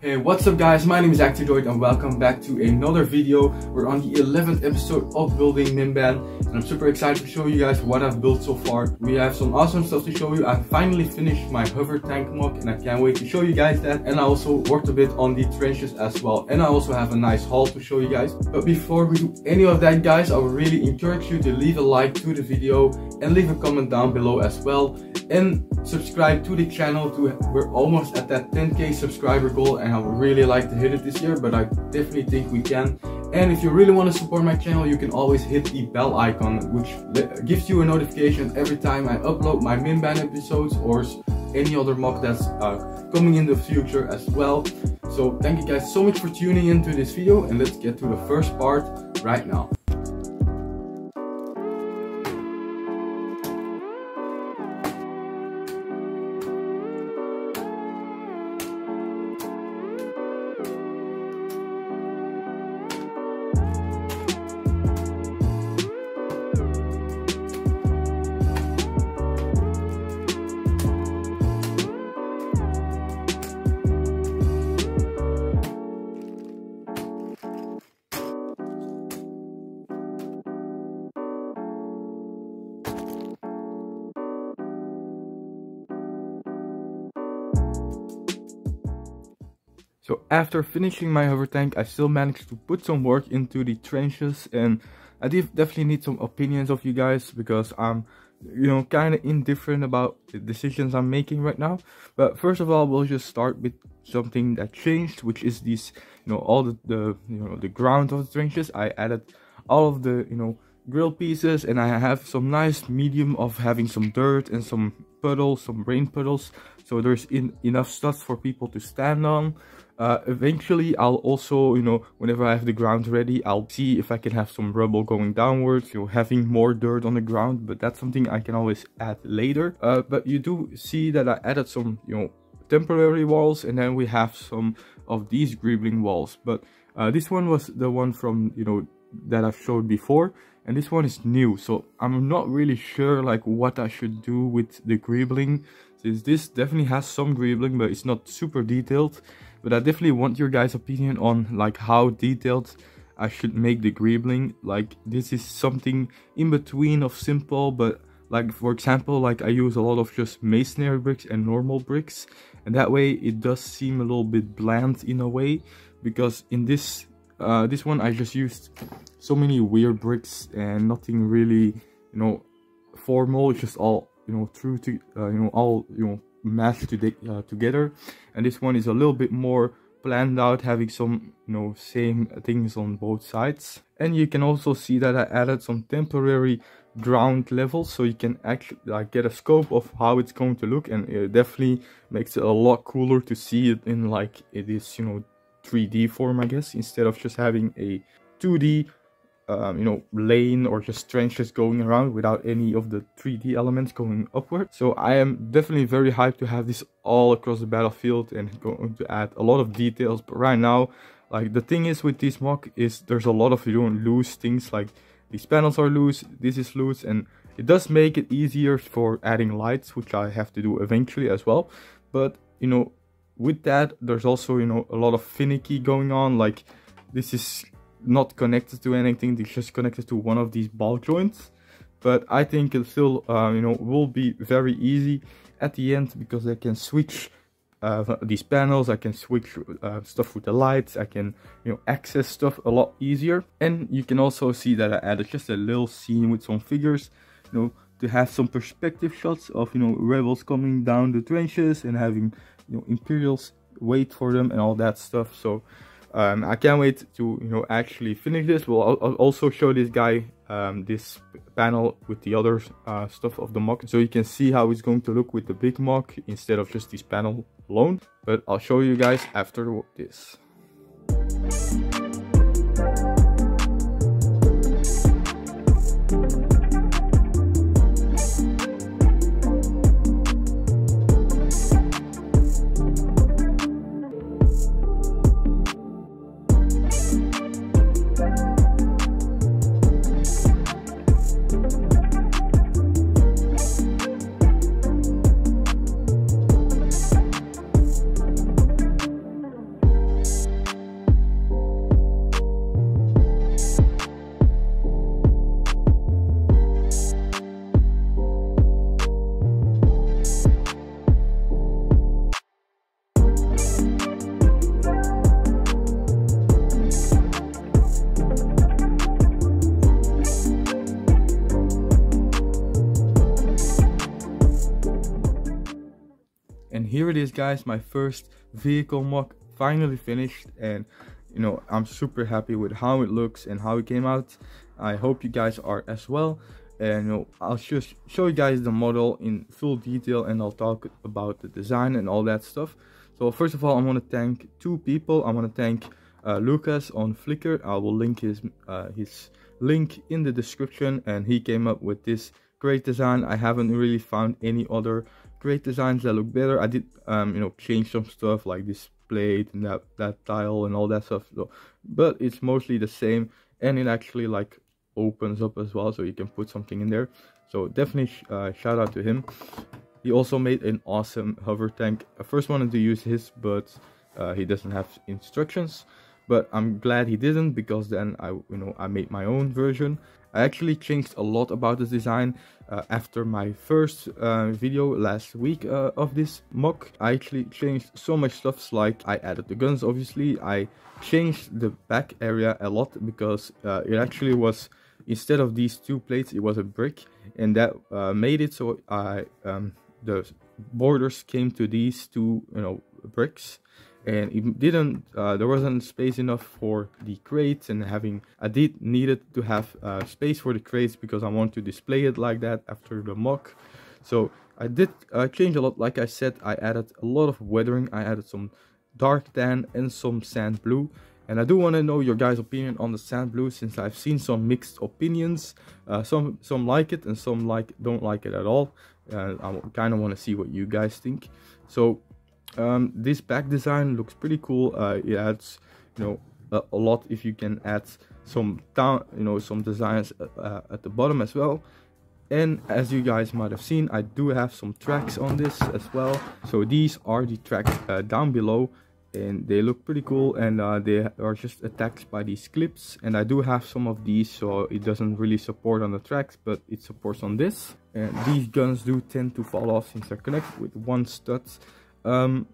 Hey, what's up guys, my name is Axidroid and welcome back to another video. We're on the 11th episode of building Mimban and I'm super excited to show you guys what I've built so far. We have some awesome stuff to show you. I finally finished my hover tank mock and I can't wait to show you guys that. And I also worked a bit on the trenches as well, and I also have a nice haul to show you guys. But before we do any of that guys, I would really encourage you to leave a like to the video and leave a comment down below as well. And subscribe to the channel. We're almost at that 10k subscriber goal and I would really like to hit it this year, but I definitely think we can. And if you really want to support my channel, you can always hit the bell icon, which gives you a notification every time I upload my Mimban episodes or any other mock that's coming in the future as well. So thank you guys so much for tuning into this video, and let's get to the first part right now. So after finishing my hover tank, I still managed to put some work into the trenches, and I definitely need some opinions of you guys because I'm, kind of indifferent about the decisions I'm making right now. But first of all, we'll just start with something that changed, which is these, all the ground of the trenches. I added all of the, grill pieces, and I have some nice medium of having some dirt and some puddles, some rain puddles, so there's enough stuff for people to stand on. Eventually I'll also, whenever I have the ground ready, I'll see if I can have some rubble going downwards, having more dirt on the ground, but that's something I can always add later. But you do see that I added some, temporary walls, and then we have some of these greebling walls. But this one was the one from, that I've showed before, and this one is new, so I'm not really sure like what I should do with the greebling, since this definitely has some greebling, but it's not super detailed. But I definitely want your guys' opinion on like how detailed I should make the greebling. Like, this is something in between of simple, but like, for example, like I use a lot of just masonry bricks and normal bricks, and that way it does seem a little bit bland in a way, because in this one I just used so many weird bricks and nothing really, formal. It's just all, true to, all, mashed together. And this one is a little bit more planned out, having some, same things on both sides. And you can also see that I added some temporary ground levels, so you can actually like get a scope of how it's going to look, and it definitely makes it a lot cooler to see it in like it is, 3D form, I guess, instead of just having a 2D lane or just trenches going around without any of the 3D elements going upward. So I am definitely very hyped to have this all across the battlefield and going to add a lot of details. But right now, like, the thing is with this mock is there's a lot of loose things, like these panels are loose, this is loose, and it does make it easier for adding lights, which I have to do eventually as well. But with that, there's also a lot of finicky going on. Like, this is not connected to anything, it's just connected to one of these ball joints, but I think it still will be very easy at the end, because I can switch these panels, I can switch stuff with the lights, I can access stuff a lot easier. And you can also see that I added just a little scene with some figures, to have some perspective shots of rebels coming down the trenches and having Imperials wait for them and all that stuff. So I can't wait to actually finish this. I'll also show this guy this panel with the other stuff of the mock, so you can see how it's going to look with the big mock instead of just this panel alone. But I'll show you guys after this. here it is, guys, my first vehicle mock finally finished, and you know, I'm super happy with how it looks and how it came out. I hope you guys are as well. And you know, I'll just show you guys the model in full detail, and I'll talk about the design and all that stuff. So first of all, I want to thank two people. I want to thank Lucas on Flickr. I will link his link in the description, and he came up with this great design. I haven't really found any other great designs that look better. I did you know, change some stuff like this plate and that tile and all that stuff, so, but it's mostly the same, and it actually like opens up as well, so you can put something in there. So definitely shout out to him. He also made an awesome hover tank. I first wanted to use his, but he doesn't have instructions, but I'm glad he didn't, because then I made my own version. I actually changed a lot about this design after my first video last week of this mock. I actually changed so much stuff, like I added the guns, obviously. I changed the back area a lot, because it actually was, instead of these two plates, it was a brick, and that made it so the borders came to these two, you know, bricks, and it didn't there wasn't space enough for the crates, and I needed to have space for the crates, because I want to display it like that after the mock. So I did change a lot. Like I said, I added a lot of weathering. I added some dark tan and some sand blue, and I do want to know your guys' opinion on the sand blue, since I've seen some mixed opinions. Some like it, and some don't like it at all. I kind of want to see what you guys think. So this back design looks pretty cool. It adds, you know, a lot if you can add some some designs at the bottom as well. And as you guys might have seen, I do have some tracks on this as well. So these are the tracks down below, and they look pretty cool, and they are just attached by these clips. And I do have some of these, so it doesn't really support on the tracks, but it supports on this. And these guns do tend to fall off since they're connected with one stud.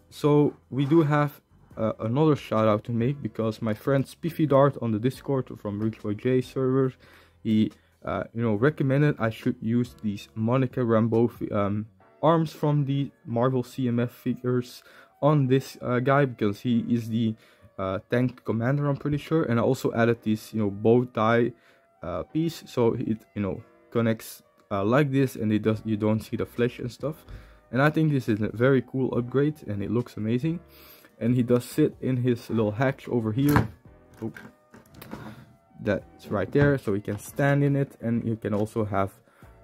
So we do have another shout out to make, because my friend Spiffy Dart on the Discord from ReachBoyJ server, he you know, recommended I should use these Monica Rambeau arms from the Marvel CMF figures on this guy, because he is the tank commander, I'm pretty sure. And I also added this, you know, bow tie piece, so it, you know, connects like this, and you don't see the flesh and stuff. And I think this is a very cool upgrade, and it looks amazing. And he does sit in his little hatch over here. Oh, that's right there, so he can stand in it. And you can also have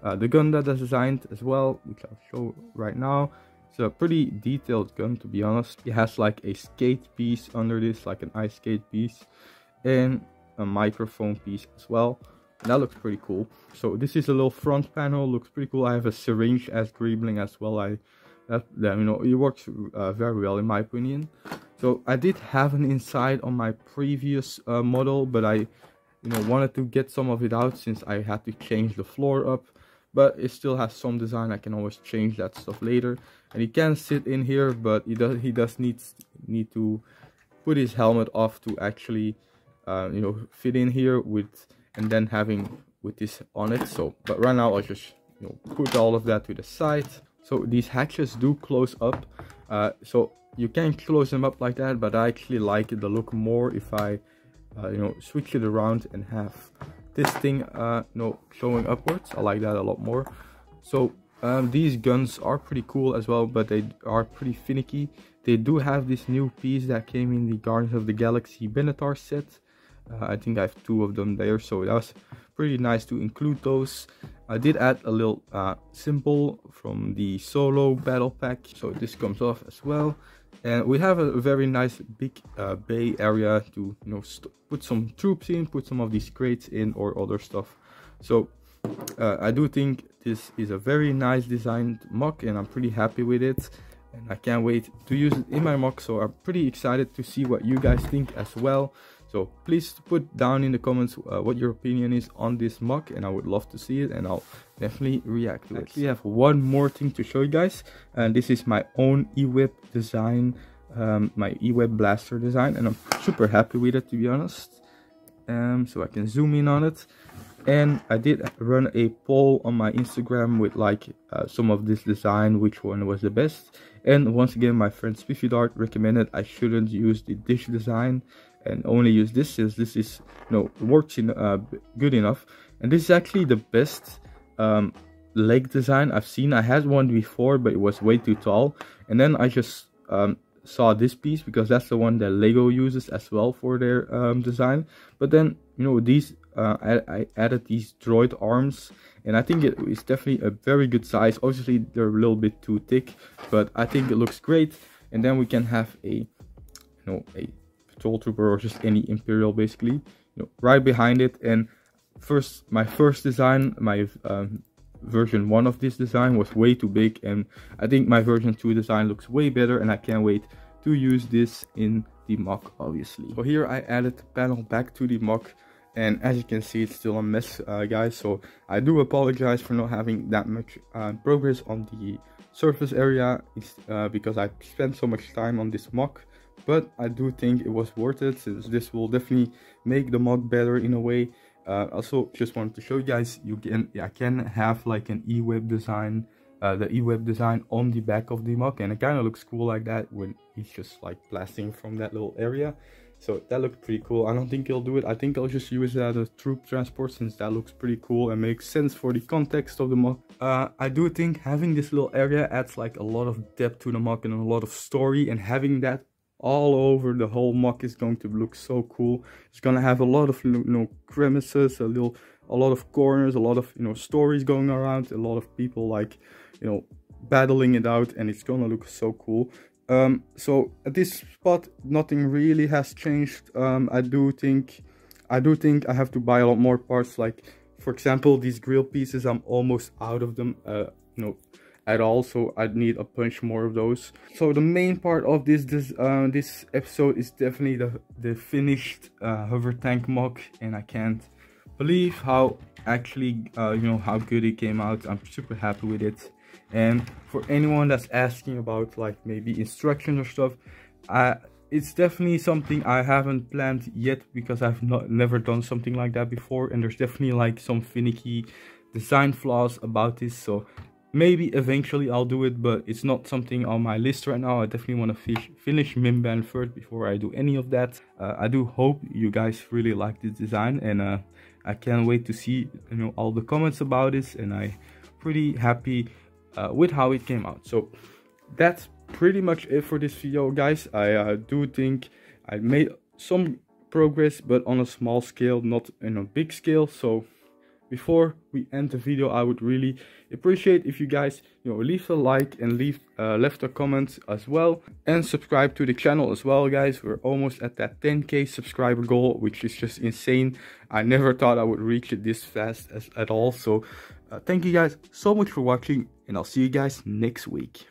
the gun that is designed as well, which I'll show right now. It's a pretty detailed gun, to be honest. It has like a skate piece under this, like an ice skate piece, and a microphone piece as well. And that looks pretty cool. So this is a little front panel, looks pretty cool. I have a syringe as greebling as well. You know, it works very well in my opinion. So I did have an inside on my previous model, but I, you know, wanted to get some of it out since I had to change the floor up. But it still has some design. I can always change that stuff later. And he can sit in here, but he does need to put his helmet off to actually you know, fit in here with, and then having with this on it. So but right now I'll just, you know, put all of that to the side. So these hatches do close up, so you can close them up like that, but I actually like the look more if I you know, switch it around and have this thing you know, showing upwards. I like that a lot more. So these guns are pretty cool as well, but they are pretty finicky. They do have this new piece that came in the Guardians of the Galaxy Benatar set. I think I have two of them there, so that was pretty nice to include those. I did add a little symbol from the solo battle pack, so this comes off as well. And we have a very nice big bay area to, you know, put some troops in, put some of these crates in, or other stuff. So I do think this is a very nice designed mock, and I'm pretty happy with it. And I can't wait to use it in my mock, so I'm pretty excited to see what you guys think as well. So please put down in the comments what your opinion is on this mock, and I would love to see it, and I'll definitely react to it. I actually have one more thing to show you guys, and this is my own e-whip design, my e-whip blaster design, and I'm super happy with it, to be honest. So I can zoom in on it. And I did run a poll on my Instagram with like some of this design, which one was the best. And once again, my friend SpiffyDart recommended I shouldn't use the dish design and only use this, since this is, you know, works in good enough. And this is actually the best leg design I've seen. I had one before, but it was way too tall. And then I just saw this piece because that's the one that Lego uses as well for their design. But then, you know, these I added these droid arms, and I think it is definitely a very good size. Obviously they're a little bit too thick, but I think it looks great. And then we can have a, you know, a patrol trooper or just any Imperial basically, you know, right behind it. And my first design, my version 1 of this design was way too big, and I think my version 2 design looks way better, and I can't wait to use this in the mock, obviously. So here I added the panel back to the mock, and as you can see, it's still a mess, guys, so I do apologize for not having that much progress on the surface area. It's because I spent so much time on this mock, but I do think it was worth it, since this will definitely make the mock better in a way. Also, just wanted to show you guys, I can have like an e-web design, the e-web design on the back of the mock, and it kind of looks cool like that when it's just like blasting from that little area. So that looked pretty cool. I don't think I'll do it. I think I'll just use it as a troop transport, since that looks pretty cool and makes sense for the context of the mock. I do think having this little area adds like a lot of depth to the mock and a lot of story, and having that all over the whole mock is going to look so cool. It's gonna have a lot of, you know, crevices, a lot of corners, a lot of, you know, stories going around, a lot of people like, you know, battling it out, and it's gonna look so cool. So at this spot, nothing really has changed. I do think I have to buy a lot more parts. Like, for example, these grill pieces, I'm almost out of them, you know, at all, so I need a bunch more of those. So the main part of this episode is definitely the finished hover tank mock, and I can't believe how actually you know, how good it came out. I'm super happy with it. And for anyone that's asking about like maybe instructions or stuff, it's definitely something I haven't planned yet, because I've never done something like that before, and there's definitely like some finicky design flaws about this. So maybe eventually I'll do it, but it's not something on my list right now. I definitely want to finish Mimban first before I do any of that. I do hope you guys really like this design, and I can't wait to see, you know, all the comments about this, and I'm pretty happy with how it came out. So that's pretty much it for this video, guys. I do think I made some progress, but on a small scale, not in a big scale. So before we end the video, I would really appreciate if you guys, you know, leave a like and left a comment as well, and subscribe to the channel as well, guys. We're almost at that 10k subscriber goal, which is just insane. I never thought I would reach it this fast at all. So thank you guys so much for watching, and I'll see you guys next week.